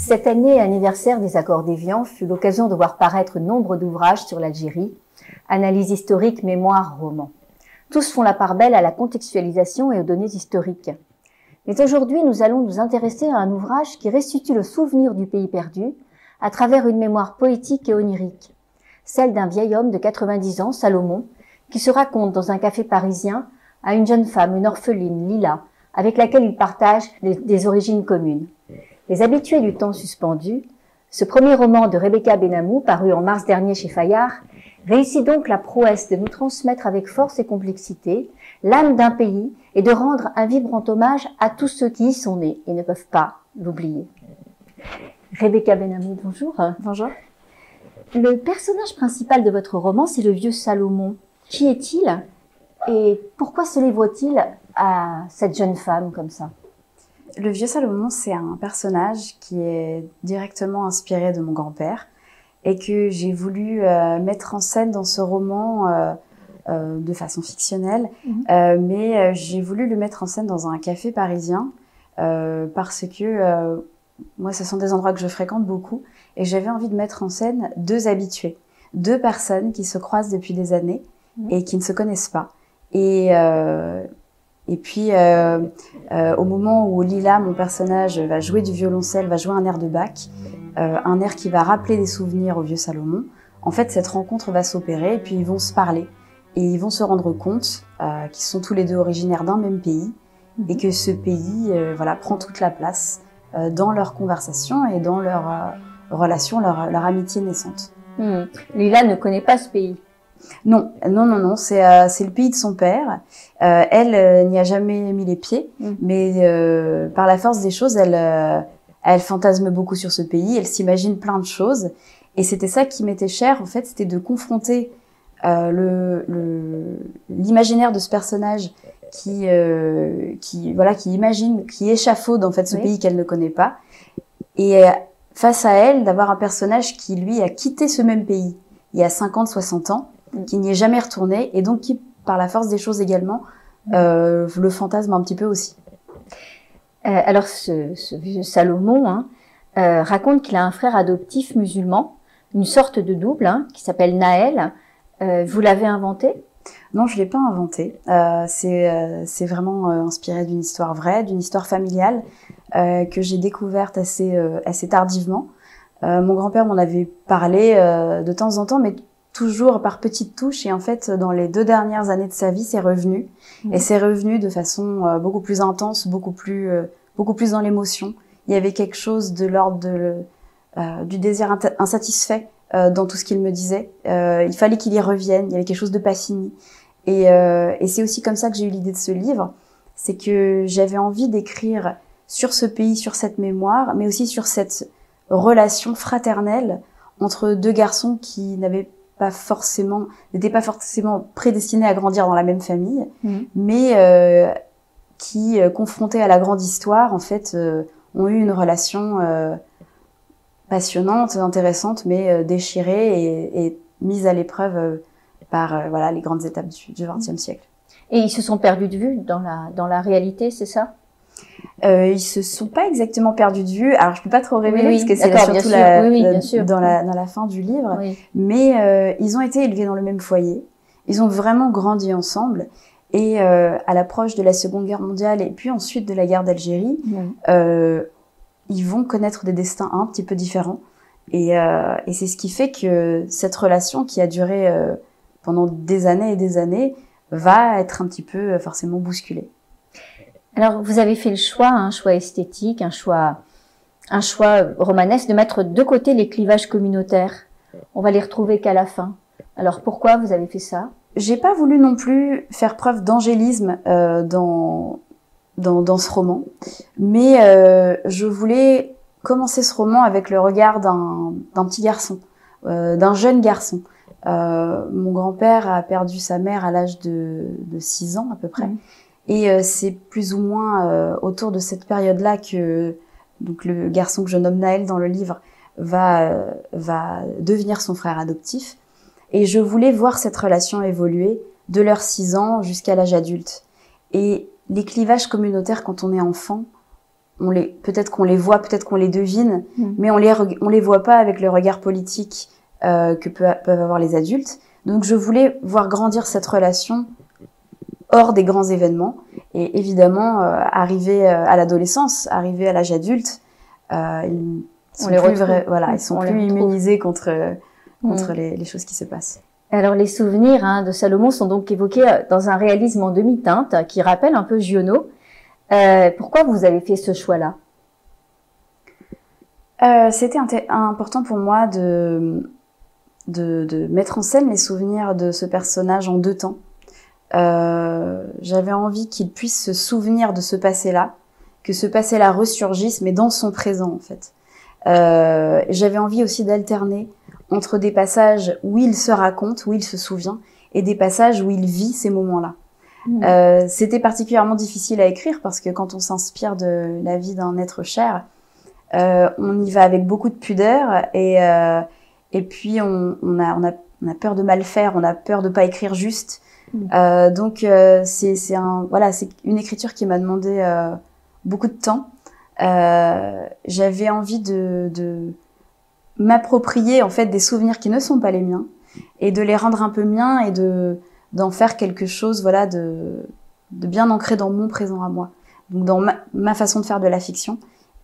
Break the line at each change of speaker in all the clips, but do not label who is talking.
Cette année anniversaire des accords d'Évian fut l'occasion de voir paraître nombre d'ouvrages sur l'Algérie, analyse historique, mémoire, roman. Tous font la part belle à la contextualisation et aux données historiques. Mais aujourd'hui, nous allons nous intéresser à un ouvrage qui restitue le souvenir du pays perdu à travers une mémoire poétique et onirique, celle d'un vieil homme de 90 ans, Salomon, qui se raconte dans un café parisien à une jeune femme, une orpheline, Lila, avec laquelle il partage des origines communes. Les habitués du temps suspendu, ce premier roman de Rebecca Benamou, paru en mars dernier chez Fayard, réussit donc la prouesse de nous transmettre avec force et complexité l'âme d'un pays et de rendre un vibrant hommage à tous ceux qui y sont nés et ne peuvent pas l'oublier. Rebecca Benamou, bonjour.
Bonjour.
Le personnage principal de votre roman, c'est le vieux Salomon. Qui est-il et pourquoi se livre-t-il à cette jeune femme comme ça?
Le vieux Salomon, c'est un personnage qui est directement inspiré de mon grand-père et que j'ai voulu mettre en scène dans ce roman de façon fictionnelle, mais j'ai voulu le mettre en scène dans un café parisien parce que moi, ce sont des endroits que je fréquente beaucoup et j'avais envie de mettre en scène deux habitués, deux personnes qui se croisent depuis des années et qui ne se connaissent pas. Et puis, au moment où Lila, mon personnage, va jouer du violoncelle, va jouer un air de Bach, un air qui va rappeler des souvenirs au vieux Salomon, en fait, cette rencontre va s'opérer et puis ils vont se parler. Et ils vont se rendre compte qu'ils sont tous les deux originaires d'un même pays et que ce pays prend toute la place dans leur conversation et dans leur relation, leur amitié naissante.
Lila ne connaît pas ce pays.
Non, c'est le pays de son père. Elle n'y a jamais mis les pieds, mais par la force des choses, elle fantasme beaucoup sur ce pays, elle s'imagine plein de choses. Et c'était ça qui m'était cher, en fait, c'était de confronter l'imaginaire de ce personnage qui imagine, qui échafaude en fait ce pays qu'elle ne connaît pas, et face à elle, d'avoir un personnage qui, lui, a quitté ce même pays il y a 50, 60 ans, qui n'y est jamais retourné, et donc qui, par la force des choses également, le fantasme un petit peu aussi.
Alors, ce vieux Salomon raconte qu'il a un frère adoptif musulman, une sorte de double, qui s'appelle Naël. Vous l'avez inventé?
Non, je l'ai pas inventé. C'est vraiment inspiré d'une histoire vraie, d'une histoire familiale que j'ai découverte assez tardivement. Mon grand-père m'en avait parlé de temps en temps, mais toujours par petites touches. Et en fait, dans les 2 dernières années de sa vie, c'est revenu. Et c'est revenu de façon beaucoup plus intense, beaucoup plus dans l'émotion. Il y avait quelque chose de l'ordre du désir insatisfait dans tout ce qu'il me disait. Il fallait qu'il y revienne. Il y avait quelque chose de pas fini. Et c'est aussi comme ça que j'ai eu l'idée de ce livre. C'est que j'avais envie d'écrire sur ce pays, sur cette mémoire, mais aussi sur cette relation fraternelle entre deux garçons qui n'étaient pas forcément prédestinés à grandir dans la même famille, mais qui, confrontés à la grande histoire, en fait, ont eu une relation passionnante, intéressante, mais déchirée et mise à l'épreuve par les grandes étapes du XXe siècle.
Et ils se sont perdus de vue dans la réalité, c'est ça?
Ils se sont pas exactement perdus de vue. Alors je peux pas trop révéler parce que c'est surtout dans la fin du livre. Mais ils ont été élevés dans le même foyer. Ils ont vraiment grandi ensemble. Et à l'approche de la Seconde Guerre mondiale et puis ensuite de la guerre d'Algérie, ils vont connaître des destins un petit peu différents. Et c'est ce qui fait que cette relation qui a duré pendant des années et des années va être un petit peu forcément bousculée.
Alors, vous avez fait le choix, un choix esthétique, un choix romanesque, de mettre de côté les clivages communautaires. On va les retrouver qu'à la fin. Alors, pourquoi vous avez fait ça?
J'ai pas voulu non plus faire preuve d'angélisme dans ce roman, mais je voulais commencer ce roman avec le regard d'un petit garçon, d'un jeune garçon. Mon grand-père a perdu sa mère à l'âge de 6 ans à peu près. Et c'est plus ou moins autour de cette période-là que donc le garçon que je nomme Naël dans le livre va devenir son frère adoptif. Et je voulais voir cette relation évoluer de leurs 6 ans jusqu'à l'âge adulte. Et les clivages communautaires quand on est enfant, peut-être qu'on les voit, peut-être qu'on les devine, mais on les voit pas avec le regard politique que peuvent avoir les adultes. Donc je voulais voir grandir cette relation hors des grands événements. Et évidemment, arrivé à l'adolescence, arrivé à l'âge adulte, ils sont plus immunisés contre les choses qui se passent.
Alors les souvenirs de Salomon sont donc évoqués dans un réalisme en demi-teinte qui rappelle un peu Giono. Pourquoi vous avez fait ce choix-là?
C'était important pour moi de mettre en scène les souvenirs de ce personnage en 2 temps. J'avais envie qu'il puisse se souvenir de ce passé-là, que ce passé-là ressurgisse, mais dans son présent en fait. J'avais envie aussi d'alterner entre des passages où il se raconte, où il se souvient, et des passages où il vit ces moments-là. C'était particulièrement difficile à écrire parce que quand on s'inspire de la vie d'un être cher, on y va avec beaucoup de pudeur et puis on a peur de mal faire, on a peur de pas écrire juste. Donc c'est une écriture qui m'a demandé beaucoup de temps. J'avais envie de m'approprier en fait des souvenirs qui ne sont pas les miens et de les rendre un peu miens et d'en faire quelque chose de bien ancré dans mon présent à moi. Donc dans ma façon de faire de la fiction.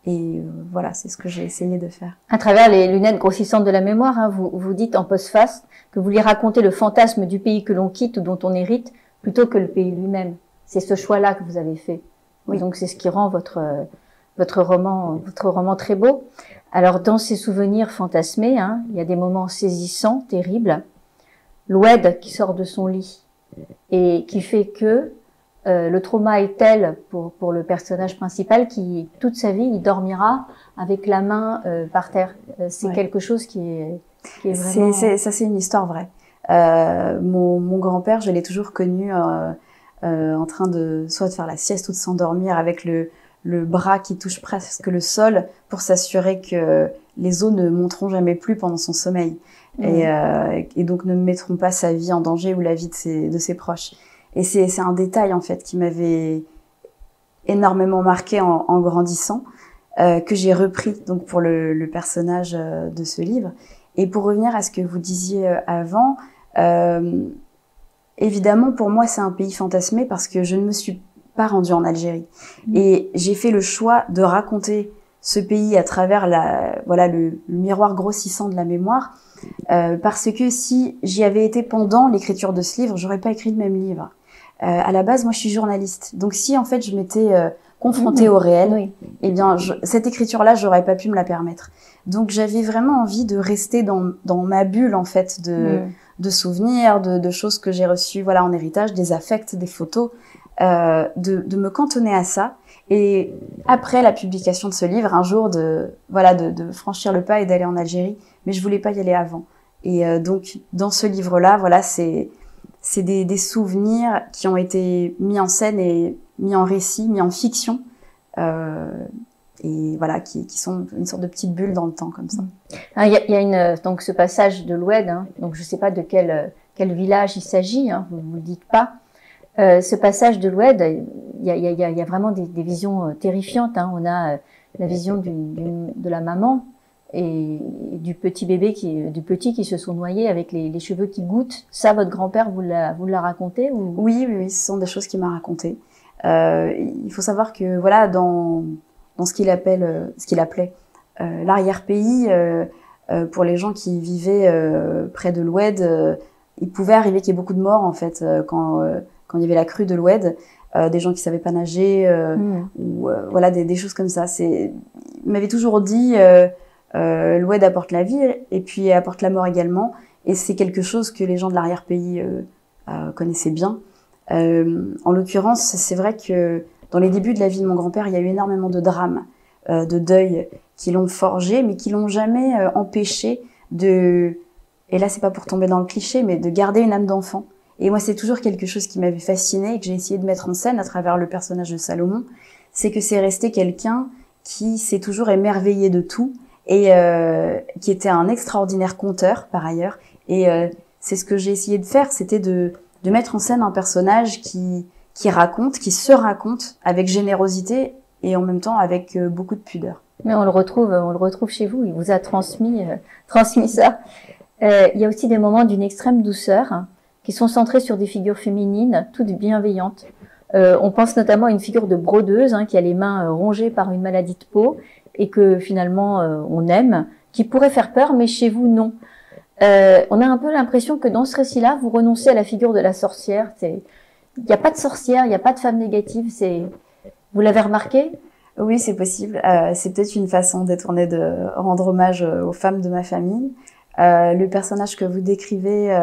Et voilà, c'est ce que j'ai essayé de faire.
À travers les lunettes grossissantes de la mémoire, vous dites en postface que vous voulez raconter le fantasme du pays que l'on quitte ou dont on hérite plutôt que le pays lui-même. C'est ce choix-là que vous avez fait. Oui. Donc c'est ce qui rend votre roman très beau. Alors dans ces souvenirs fantasmés, il y a des moments saisissants, terribles. L'Oued qui sort de son lit et qui fait que le trauma est tel pour le personnage principal qui toute sa vie il dormira avec la main par terre. C'est quelque chose qui est vraiment.
C'est une histoire vraie. Mon grand-père, je l'ai toujours connu en train de soit de faire la sieste ou de s'endormir avec le bras qui touche presque le sol pour s'assurer que les os ne monteront jamais plus pendant son sommeil et donc ne mettront pas sa vie en danger ou la vie de ses proches. Et c'est un détail en fait qui m'avait énormément marqué en grandissant, que j'ai repris donc pour le personnage de ce livre. Et pour revenir à ce que vous disiez avant, évidemment pour moi c'est un pays fantasmé parce que je ne me suis pas rendue en Algérie. Et j'ai fait le choix de raconter ce pays à travers le miroir grossissant de la mémoire, parce que si j'y avais été pendant l'écriture de ce livre, j'aurais pas écrit le même livre. À la base, moi, je suis journaliste. Donc, si en fait je m'étais confrontée au réel, eh bien, cette écriture-là, j'aurais pas pu me la permettre. Donc, j'avais vraiment envie de rester dans ma bulle en fait de souvenirs, de choses que j'ai reçues, en héritage, des affects, des photos, de me cantonner à ça. Et après la publication de ce livre, un jour de franchir le pas et d'aller en Algérie, mais je voulais pas y aller avant. Et donc, dans ce livre-là, c'est des souvenirs qui ont été mis en scène et mis en récit, mis en fiction, et qui sont une sorte de petite bulle dans le temps comme ça.
Il y a donc ce passage de l'Oued, donc je sais pas de quel village il s'agit, vous le dites pas. Ce passage de l'Oued, il y a vraiment des visions terrifiantes. On a la vision de la maman et du petit bébé qui se sont noyés avec les cheveux qui goûtent. Ça, votre grand-père vous l'a raconté ou...
Oui, ce sont des choses qu'il m'a racontées. Il faut savoir que dans ce qu'il appelait l'arrière-pays, pour les gens qui vivaient près de l'Oued, il pouvait arriver qu'il y ait beaucoup de morts en fait quand il y avait la crue de l'Oued, des gens qui savaient pas nager ou des choses comme ça. Il m'avait toujours dit l'Oued apporte la vie et puis apporte la mort également, et c'est quelque chose que les gens de l'arrière-pays connaissaient bien. En l'occurrence, c'est vrai que dans les débuts de la vie de mon grand-père, il y a eu énormément de drames, de deuil qui l'ont forgé, mais qui l'ont jamais empêché et là c'est pas pour tomber dans le cliché, mais de garder une âme d'enfant. Et moi, c'est toujours quelque chose qui m'avait fascinée et que j'ai essayé de mettre en scène à travers le personnage de Salomon. C'est que c'est resté quelqu'un qui s'est toujours émerveillé de tout et qui était un extraordinaire conteur par ailleurs. Et c'est ce que j'ai essayé de faire, c'était de mettre en scène un personnage qui se raconte avec générosité, et en même temps avec beaucoup de pudeur.
Mais on le retrouve chez vous. Il vous a transmis ça. Il y a aussi des moments d'une extrême douceur hein, qui sont centrés sur des figures féminines, toutes bienveillantes. On pense notamment à une figure de brodeuse hein, qui a les mains rongées par une maladie de peau et que finalement on aime, qui pourrait faire peur, mais chez vous non. On a un peu l'impression que dans ce récit-là, vous renoncez à la figure de la sorcière. Il n'y a pas de sorcière, il n'y a pas de femme négative. Vous l'avez remarqué?
Oui, c'est possible. C'est peut-être une façon détournée de rendre hommage aux femmes de ma famille. Le personnage que vous décrivez,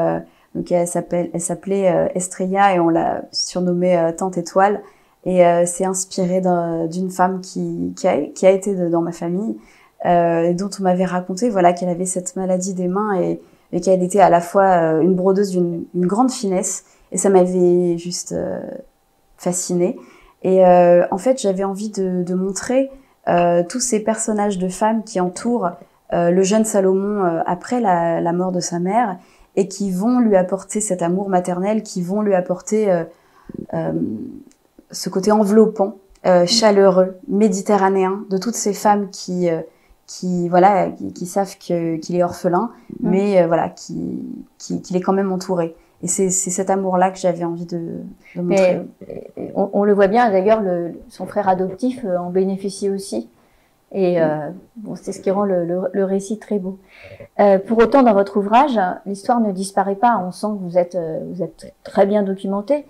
donc elle s'appelait Estrella et on l'a surnommée Tante Étoile. Et c'est inspiré d'une femme qui a été dans ma famille, dont on m'avait raconté voilà qu'elle avait cette maladie des mains et qu'elle était à la fois une brodeuse d'une grande finesse. Et ça m'avait juste fascinée. Et en fait, j'avais envie de montrer tous ces personnages de femmes qui entourent le jeune Salomon après la mort de sa mère et qui vont lui apporter cet amour maternel, qui vont lui apporter ce côté enveloppant, chaleureux, méditerranéen de toutes ces femmes qui savent qu'il est orphelin, mais voilà, qu'il est quand même entouré. Et c'est cet amour-là que j'avais envie de montrer.
Mais, on le voit bien, d'ailleurs, son frère adoptif en bénéficie aussi. Et bon, c'est ce qui rend le récit très beau. Pour autant, dans votre ouvrage, l'histoire ne disparaît pas. On sent que vous êtes très bien documenté.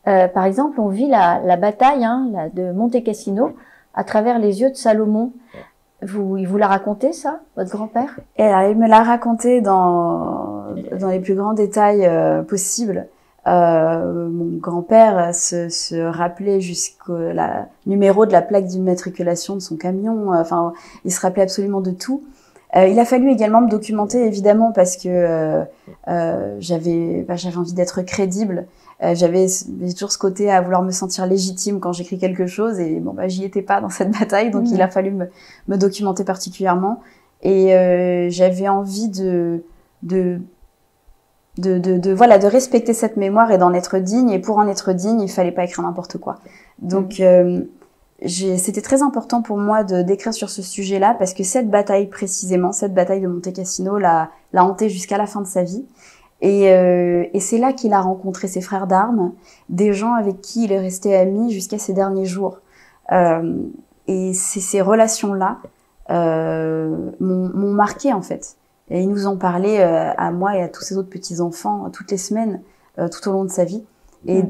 Par exemple, on vit la bataille de Monte Cassino à travers les yeux de Salomon. Il vous l'a raconté, ça, votre grand-père?
Et alors, il me l'a raconté dans les plus grands détails possibles. Mon grand-père se rappelait jusqu'au numéro de la plaque d'immatriculation de son camion. Enfin, il se rappelait absolument de tout. Il a fallu également me documenter, évidemment, parce que j'avais envie d'être crédible. J'avais toujours ce côté à vouloir me sentir légitime quand j'écris quelque chose, et bon, j'y étais pas dans cette bataille, donc il a fallu me documenter particulièrement. Et j'avais envie de respecter cette mémoire et d'en être digne. Et pour en être digne, il fallait pas écrire n'importe quoi. Donc c'était très important pour moi d'écrire sur ce sujet-là, parce que cette bataille précisément, cette bataille de Monte Cassino l'a hanté jusqu'à la fin de sa vie. Et c'est là qu'il a rencontré ses frères d'armes, des gens avec qui il est resté ami jusqu'à ses derniers jours. Et c'est ces relations-là m'ont marqué, en fait. Et il nous en parlait à moi et à tous ses autres petits-enfants toutes les semaines, tout au long de sa vie. Et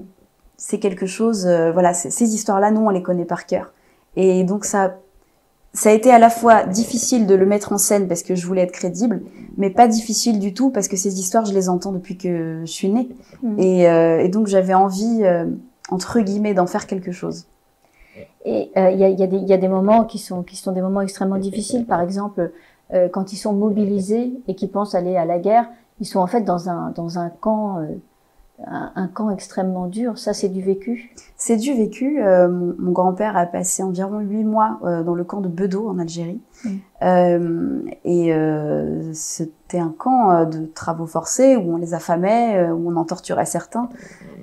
c'est quelque chose, voilà, ces histoires-là, nous, on les connaît par cœur. Et donc ça a été à la fois difficile de le mettre en scène parce que je voulais être crédible, mais pas difficile du tout parce que ces histoires, je les entends depuis que je suis née. Et donc j'avais envie, entre guillemets, d'en faire quelque chose.
Et il y a des moments qui sont des moments extrêmement difficiles. Par exemple, quand ils sont mobilisés et qu'ils pensent aller à la guerre, ils sont en fait dans un camp, un camp extrêmement dur. Ça, c'est du vécu. C'est du vécu.
Mon grand-père a passé environ 8 mois dans le camp de Bedo en Algérie. C'était un camp de travaux forcés où on les affamait, où on en torturait certains.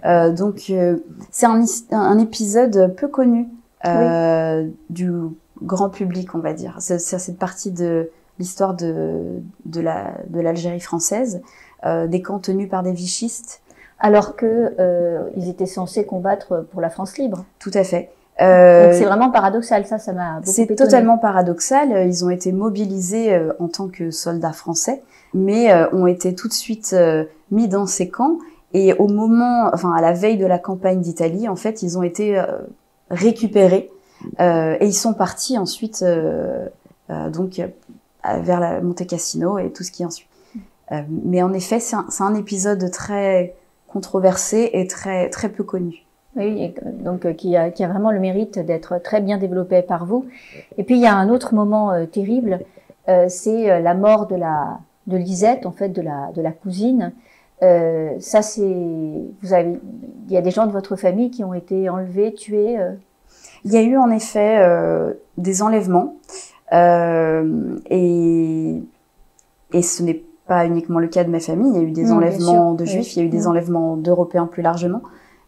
Donc, c'est un épisode peu connu du grand public, on va dire. C'est cette partie de l'histoire de l'Algérie française, des camps tenus par des vichistes.
Alors que ils étaient censés combattre pour la France libre.
Tout à fait.
Donc c'est vraiment paradoxal, ça m'a beaucoup étonné.
C'est totalement paradoxal. Ils ont été mobilisés en tant que soldats français, mais ont été tout de suite mis dans ces camps. Et à la veille de la campagne d'Italie, en fait, ils ont été récupérés et ils sont partis ensuite vers la Monte Cassino et tout ce qui en suit. Mais en effet, c'est un épisode très controversé et très très peu connu.
Oui, et donc qui a vraiment le mérite d'être très bien développé par vous. Et puis il y a un autre moment terrible, c'est la mort de Lisette, en fait, de la cousine. Ça, il y a des gens de votre famille qui ont été enlevés, tués.
Il y a eu en effet des enlèvements et ce n'est pas uniquement le cas de ma famille. Il y a eu des enlèvements de juifs, il y a eu des enlèvements d'Européens plus largement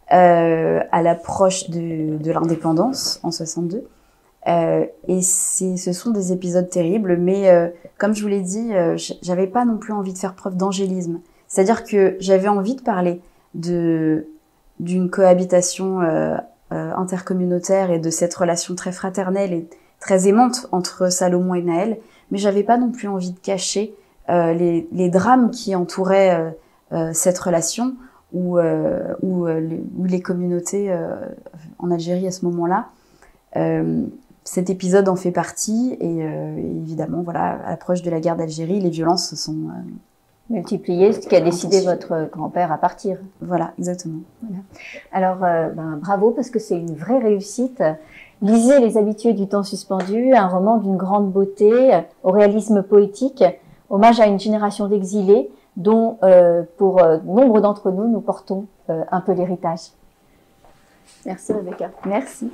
à l'approche de l'indépendance en 62. Et ce sont des épisodes terribles, mais comme je vous l'ai dit, j'avais pas non plus envie de faire preuve d'angélisme. C'est-à-dire que j'avais envie de parler d'une cohabitation intercommunautaire et de cette relation très fraternelle et très aimante entre Salomon et Naël, mais j'avais pas non plus envie de cacher les drames qui entouraient cette relation où les communautés en Algérie à ce moment-là. Cet épisode en fait partie et évidemment, voilà, à l'approche de la guerre d'Algérie, les violences se sont
multipliées, ce qui a décidé votre grand-père à partir.
Voilà, exactement.
Voilà. Alors, bravo, parce que c'est une vraie réussite. Lisez Les Habitués du temps suspendu, un roman d'une grande beauté, au réalisme poétique, hommage à une génération d'exilés dont, pour nombre d'entre nous, nous portons un peu l'héritage. Merci Rebecca.
Merci.